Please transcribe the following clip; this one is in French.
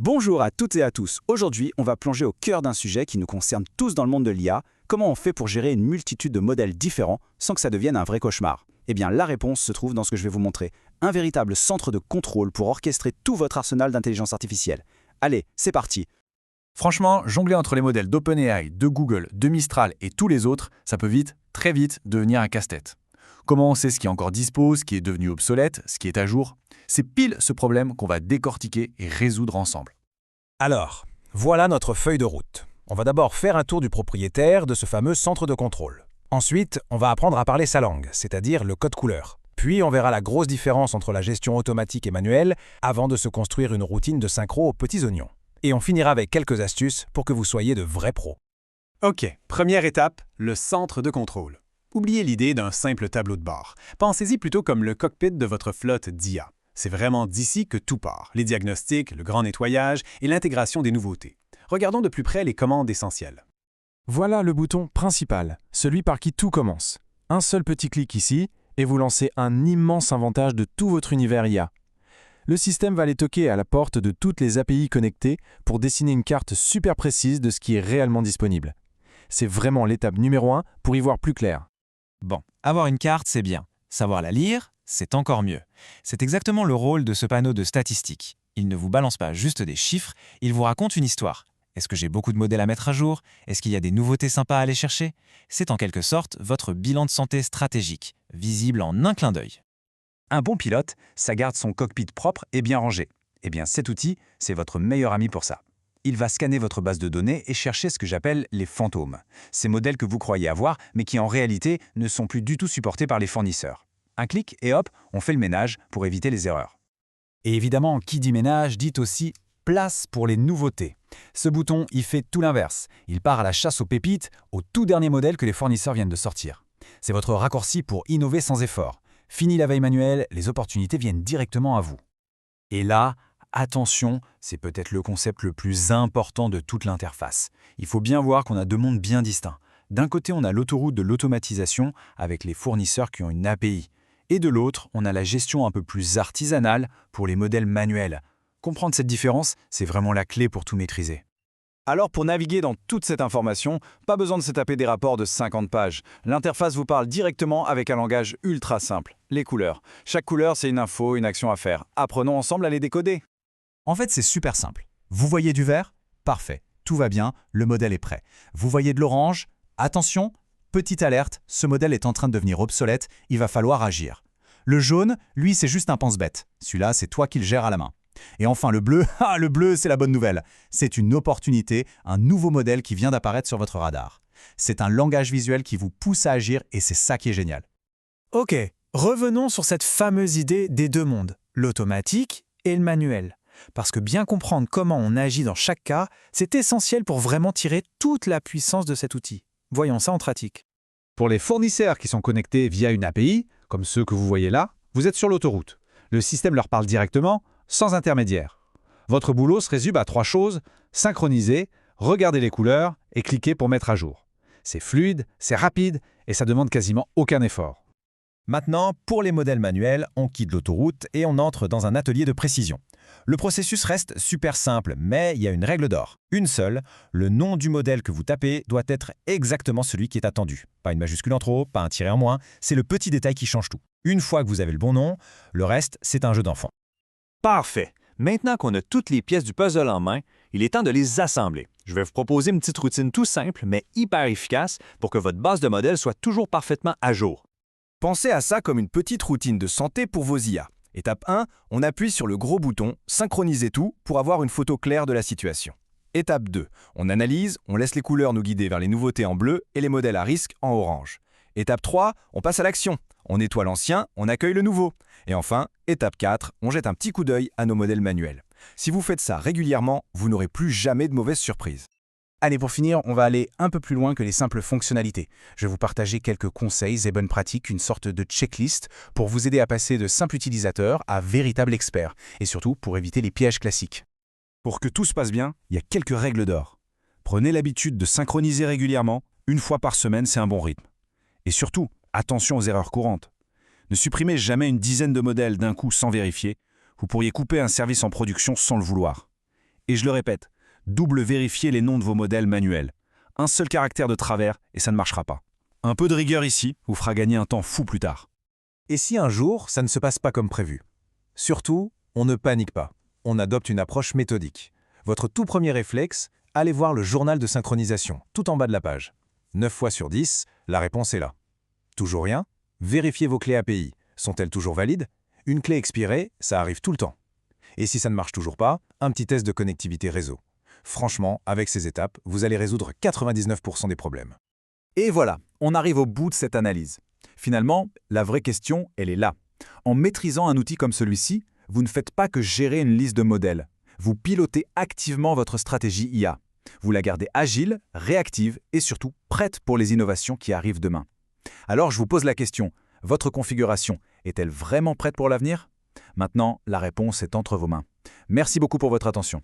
Bonjour à toutes et à tous. Aujourd'hui, on va plonger au cœur d'un sujet qui nous concerne tous dans le monde de l'IA. Comment on fait pour gérer une multitude de modèles différents sans que ça devienne un vrai cauchemar? Eh bien, la réponse se trouve dans ce que je vais vous montrer. Un véritable centre de contrôle pour orchestrer tout votre arsenal d'intelligence artificielle. Allez, c'est parti. Franchement, jongler entre les modèles d'OpenAI, de Google, de Mistral et tous les autres, ça peut vite, très vite, devenir un casse-tête. Comment on sait ce qui est encore dispo, ce qui est devenu obsolète, ce qui est à jour? C'est pile ce problème qu'on va décortiquer et résoudre ensemble. Alors, voilà notre feuille de route. On va d'abord faire un tour du propriétaire de ce fameux centre de contrôle. Ensuite, on va apprendre à parler sa langue, c'est-à-dire le code couleur. Puis, on verra la grosse différence entre la gestion automatique et manuelle avant de se construire une routine de synchro aux petits oignons. Et on finira avec quelques astuces pour que vous soyez de vrais pros. OK, première étape, le centre de contrôle. Oubliez l'idée d'un simple tableau de bord. Pensez-y plutôt comme le cockpit de votre flotte d'IA. C'est vraiment d'ici que tout part, les diagnostics, le grand nettoyage et l'intégration des nouveautés. Regardons de plus près les commandes essentielles. Voilà le bouton principal, celui par qui tout commence. Un seul petit clic ici, et vous lancez un immense inventage de tout votre univers IA. Le système va aller toquer à la porte de toutes les API connectées pour dessiner une carte super précise de ce qui est réellement disponible. C'est vraiment l'étape numéro 1 pour y voir plus clair. Bon, avoir une carte, c'est bien. Savoir la lire, c'est encore mieux. C'est exactement le rôle de ce panneau de statistiques. Il ne vous balance pas juste des chiffres, il vous raconte une histoire. Est-ce que j'ai beaucoup de modèles à mettre à jour? Est-ce qu'il y a des nouveautés sympas à aller chercher? C'est en quelque sorte votre bilan de santé stratégique, visible en un clin d'œil. Un bon pilote, ça garde son cockpit propre et bien rangé. Eh bien, cet outil, c'est votre meilleur ami pour ça. Il va scanner votre base de données et chercher ce que j'appelle les fantômes. Ces modèles que vous croyez avoir, mais qui en réalité ne sont plus du tout supportés par les fournisseurs. Un clic et hop, on fait le ménage pour éviter les erreurs. Et évidemment, qui dit ménage dit aussi place pour les nouveautés. Ce bouton, il fait tout l'inverse. Il part à la chasse aux pépites, au tout dernier modèle que les fournisseurs viennent de sortir. C'est votre raccourci pour innover sans effort. Fini la veille manuelle, les opportunités viennent directement à vous. Et là, attention, c'est peut-être le concept le plus important de toute l'interface. Il faut bien voir qu'on a deux mondes bien distincts. D'un côté, on a l'autoroute de l'automatisation avec les fournisseurs qui ont une API. Et de l'autre, on a la gestion un peu plus artisanale pour les modèles manuels. Comprendre cette différence, c'est vraiment la clé pour tout maîtriser. Alors pour naviguer dans toute cette information, pas besoin de se taper des rapports de 50 pages. L'interface vous parle directement avec un langage ultra simple. Les couleurs. Chaque couleur, c'est une info, une action à faire. Apprenons ensemble à les décoder. En fait, c'est super simple. Vous voyez du vert? Parfait. Tout va bien, le modèle est prêt. Vous voyez de l'orange? Attention, petite alerte, ce modèle est en train de devenir obsolète, il va falloir agir. Le jaune, lui, c'est juste un pense-bête. Celui-là, c'est toi qui le gères à la main. Et enfin, le bleu, le bleu, c'est la bonne nouvelle. C'est une opportunité, un nouveau modèle qui vient d'apparaître sur votre radar. C'est un langage visuel qui vous pousse à agir et c'est ça qui est génial. Ok, revenons sur cette fameuse idée des deux mondes, l'automatique et le manuel. Parce que bien comprendre comment on agit dans chaque cas, c'est essentiel pour vraiment tirer toute la puissance de cet outil. Voyons ça en pratique. Pour les fournisseurs qui sont connectés via une API, comme ceux que vous voyez là, vous êtes sur l'autoroute. Le système leur parle directement, sans intermédiaire. Votre boulot se résume à 3 choses: synchroniser, regarder les couleurs et cliquer pour mettre à jour. C'est fluide, c'est rapide et ça demande quasiment aucun effort. Maintenant, pour les modèles manuels, on quitte l'autoroute et on entre dans un atelier de précision. Le processus reste super simple, mais il y a une règle d'or. Une seule, le nom du modèle que vous tapez doit être exactement celui qui est attendu. Pas une majuscule en trop, pas un tiret en moins, c'est le petit détail qui change tout. Une fois que vous avez le bon nom, le reste, c'est un jeu d'enfant. Parfait. Maintenant qu'on a toutes les pièces du puzzle en main, il est temps de les assembler. Je vais vous proposer une petite routine tout simple, mais hyper efficace pour que votre base de modèles soit toujours parfaitement à jour. Pensez à ça comme une petite routine de santé pour vos IA. Étape 1, on appuie sur le gros bouton « Synchroniser tout » pour avoir une photo claire de la situation. Étape 2, on analyse, on laisse les couleurs nous guider vers les nouveautés en bleu et les modèles à risque en orange. Étape 3, on passe à l'action. On nettoie l'ancien, on accueille le nouveau. Et enfin, étape 4, on jette un petit coup d'œil à nos modèles manuels. Si vous faites ça régulièrement, vous n'aurez plus jamais de mauvaises surprises. Allez, pour finir, on va aller un peu plus loin que les simples fonctionnalités. Je vais vous partager quelques conseils et bonnes pratiques, une sorte de checklist pour vous aider à passer de simple utilisateur à véritable expert, et surtout pour éviter les pièges classiques. Pour que tout se passe bien, il y a quelques règles d'or. Prenez l'habitude de synchroniser régulièrement, une fois par semaine, c'est un bon rythme. Et surtout, attention aux erreurs courantes. Ne supprimez jamais une dizaine de modèles d'un coup sans vérifier, vous pourriez couper un service en production sans le vouloir. Et je le répète, double vérifiez les noms de vos modèles manuels. Un seul caractère de travers et ça ne marchera pas. Un peu de rigueur ici vous fera gagner un temps fou plus tard. Et si un jour, ça ne se passe pas comme prévu? Surtout, on ne panique pas. On adopte une approche méthodique. Votre tout premier réflexe, allez voir le journal de synchronisation, tout en bas de la page. 9 fois sur 10, la réponse est là. Toujours rien? Vérifiez vos clés API. Sont-elles toujours valides? Une clé expirée, ça arrive tout le temps. Et si ça ne marche toujours pas, un petit test de connectivité réseau. Franchement, avec ces étapes, vous allez résoudre 99% des problèmes. Et voilà, on arrive au bout de cette analyse. Finalement, la vraie question, elle est là. En maîtrisant un outil comme celui-ci, vous ne faites pas que gérer une liste de modèles. Vous pilotez activement votre stratégie IA. Vous la gardez agile, réactive et surtout prête pour les innovations qui arrivent demain. Alors je vous pose la question, votre configuration est-elle vraiment prête pour l'avenir? Maintenant, la réponse est entre vos mains. Merci beaucoup pour votre attention.